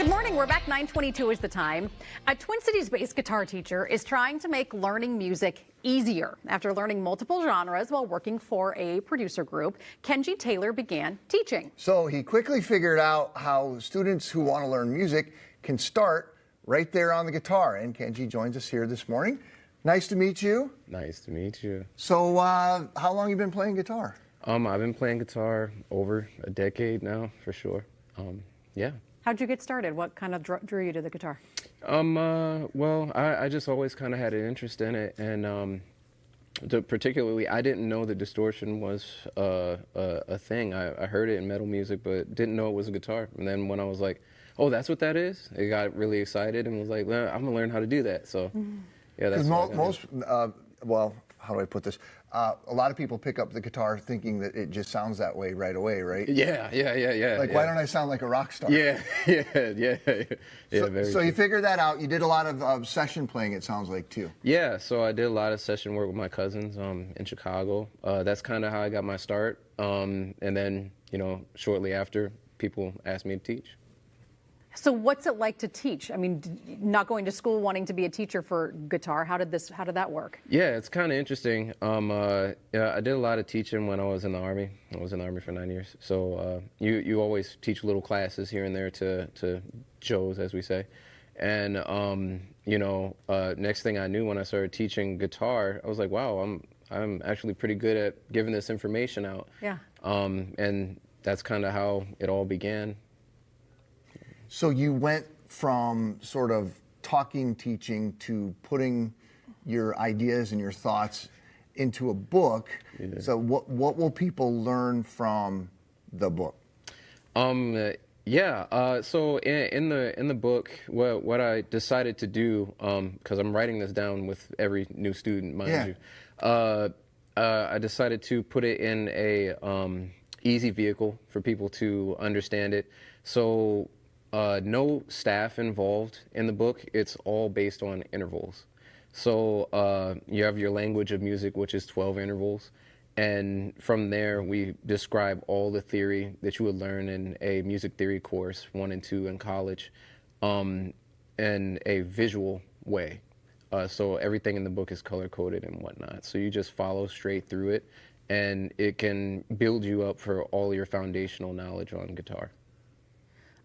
Good morning. We're back. 9:22 is the time. A Twin Cities-based guitar teacher is trying to make learning music easier. After learning multiple genres while working for a producer group, Kenji Taylor began teaching. So he quickly figured out how students who want to learn music can start right there on the guitar. And Kenji joins us here this morning. Nice to meet you. Nice to meet you. So how long have you been playing guitar? I've been playing guitar over a decade now, for sure. Yeah. How'd you get started? What kind of drew you to the guitar? Well, I just always kind of had an interest in it, and particularly, I didn't know that distortion was a thing. I heard it in metal music, but didn't know it was a guitar. And then when I was like, oh, that's what that is, I got really excited and was like, well, I'm gonna learn how to do that. So, yeah, that's well, how do I put this? A lot of people pick up the guitar thinking that it just sounds that way right away, right? Yeah. Like, why don't I sound like a rock star? Yeah. So you figured that out. You did a lot of session playing, it sounds like, too. Yeah, so I did a lot of session work with my cousins in Chicago. That's kind of how I got my start. And then, shortly after, people asked me to teach. So what's it like to teach? I mean, not going to school, wanting to be a teacher for guitar. How did that work? Yeah, it's kind of interesting. I did a lot of teaching when I was in the Army. I was in the Army for 9 years. So you always teach little classes here and there to Joes, as we say. And, next thing I knew when I started teaching guitar, I was like, wow, I'm actually pretty good at giving this information out. Yeah. And that's kind of how it all began. So you went from sort of talking, teaching, to putting your ideas and your thoughts into a book. Yeah. So what will people learn from the book? So in the book, what I decided to do, because I'm writing this down with every new student, mind you, I decided to put it in a easy vehicle for people to understand it. So. No staff involved in the book. It's all based on intervals. So you have your language of music, which is 12 intervals. And from there, we describe all the theory that you would learn in a music theory course, 1 and 2 in college, in a visual way. So everything in the book is color-coded and whatnot. So you just follow straight through it, and it can build you up for all your foundational knowledge on guitar.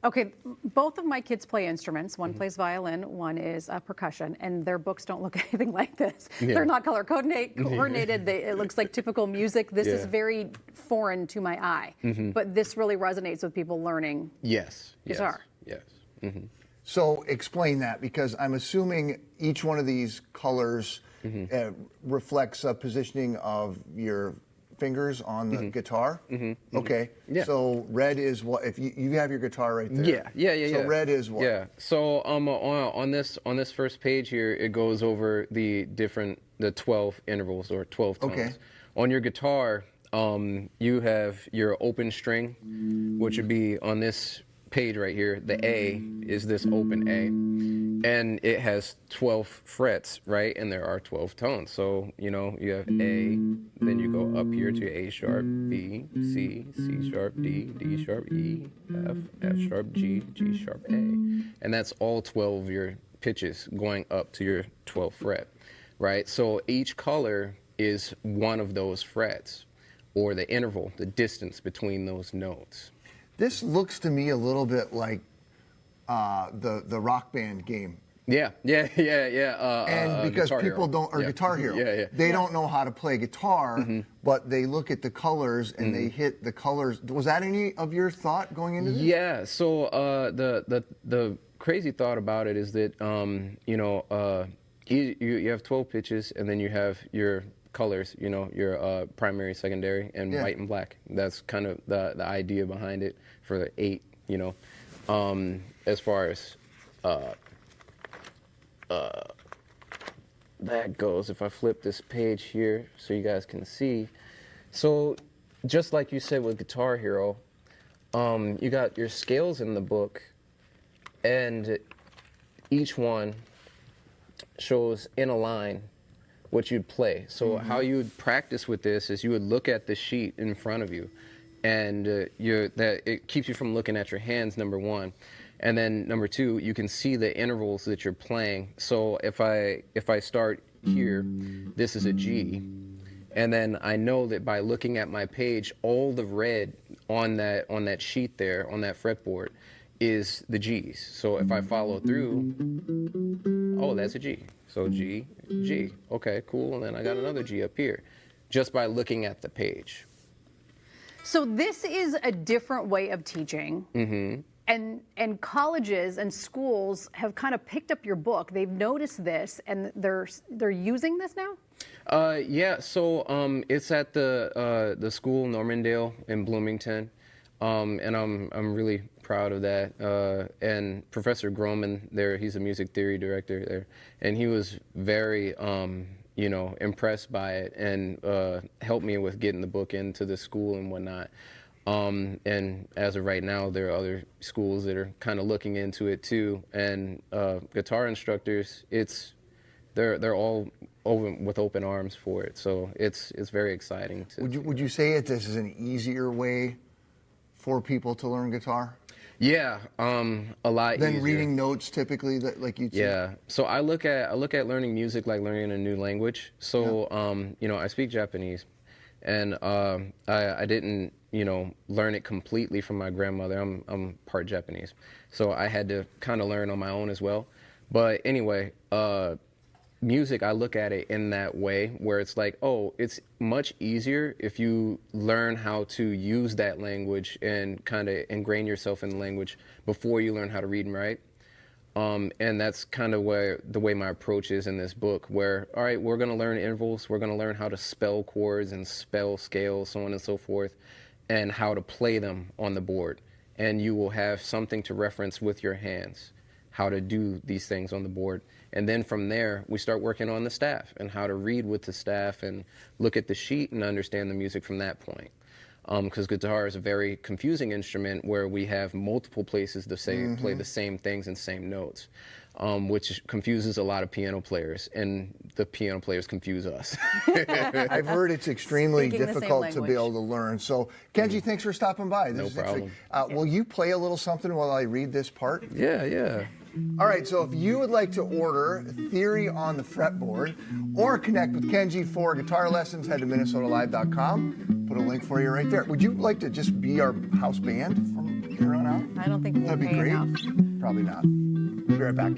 Okay, both of my kids play instruments. One plays violin, one is percussion, and their books don't look anything like this. Yeah. They're not color coordinated. It looks like typical music. This is very foreign to my eye, but this really resonates with people learning guitar. Yes. So explain that, because I'm assuming each one of these colors reflects a positioning of your fingers on the guitar. Okay. Yeah. So red is what? If you have your guitar right there. Yeah. So red is what? Yeah. So on this first page here, it goes over the 12 intervals or 12 tones. Okay. On your guitar, you have your open string, which would be on this page right here. The A is this open A, and it has 12 frets, right? And there are 12 tones. So you have A, then you go up here to A sharp, B, C, C sharp, D, D sharp, E, F, F sharp, G, G sharp, A, and that's all 12 of your pitches going up to your 12th fret, right? So each color is one of those frets, or the interval, the distance between those notes. This looks to me a little bit like the Rock Band game. Yeah. And because people don't, or Guitar Hero, they don't know how to play guitar, but they look at the colors and they hit the colors. Was that any of your thought going into this? Yeah. So the crazy thought about it is that you have 12 pitches, and then you have your colors, your primary, secondary, and white and black. That's kind of the idea behind it for the 8, as far as that goes. If I flip this page here so you guys can see. So just like you said with Guitar Hero, you got your scales in the book, and each one shows in a line what you'd play. So how you would practice with this is you would look at the sheet in front of you, and it keeps you from looking at your hands, number one. And then number two, you can see the intervals that you're playing. So if I start here, this is a G. And then I know that by looking at my page, all the red on that sheet there, on that fretboard, is the G's. So if I follow through, oh, that's a G. So G, G. Okay, cool. And then I got another G up here, just by looking at the page. So this is a different way of teaching. Mm-hmm. And colleges and schools have kind of picked up your book. They've noticed this, and they're using this now? Yeah, so it's at the school Normandale in Bloomington, and I'm really proud of that. And Professor Groman there, he's a music theory director there, and he was very impressed by it and helped me with getting the book into the school and whatnot. And as of right now, there are other schools that are kind of looking into it too. And guitar instructors, they're all with open arms for it. So it's very exciting. Would you say this is an easier way for people to learn guitar? Yeah, a lot easier than reading notes typically, that like you'd see? Yeah. So I look at learning music like learning a new language. So I speak Japanese, and I didn't learn it completely from my grandmother. I'm part Japanese, so I had to kind of learn on my own as well. But anyway, music, I look at it in that way where it's like, oh, it's much easier if you learn how to use that language and kind of ingrain yourself in the language before you learn how to read and write. And that's kind of the way my approach is in this book, where, all right, we're going to learn intervals, we're going to learn how to spell chords and spell scales, so on and so forth, and how to play them on the board. And you will have something to reference with your hands, how to do these things on the board. And then from there, we start working on the staff and how to read with the staff and look at the sheet and understand the music from that point. Because guitar is a very confusing instrument where we have multiple places to play the same things and same notes, which confuses a lot of piano players, and the piano players confuse us. I've heard it's extremely Speaking the same difficult to be language. able to learn. So, Kenji, thanks for stopping by. No problem. Will you play a little something while I read this part? Yeah. All right, so if you would like to order Theory on the Fretboard or connect with Kenji for guitar lessons, head to minnesotalive.com. Put a link for you right there. Would you like to just be our house band from here on out? I don't think we'll That'd be pay great. enough. Probably not. Be right back.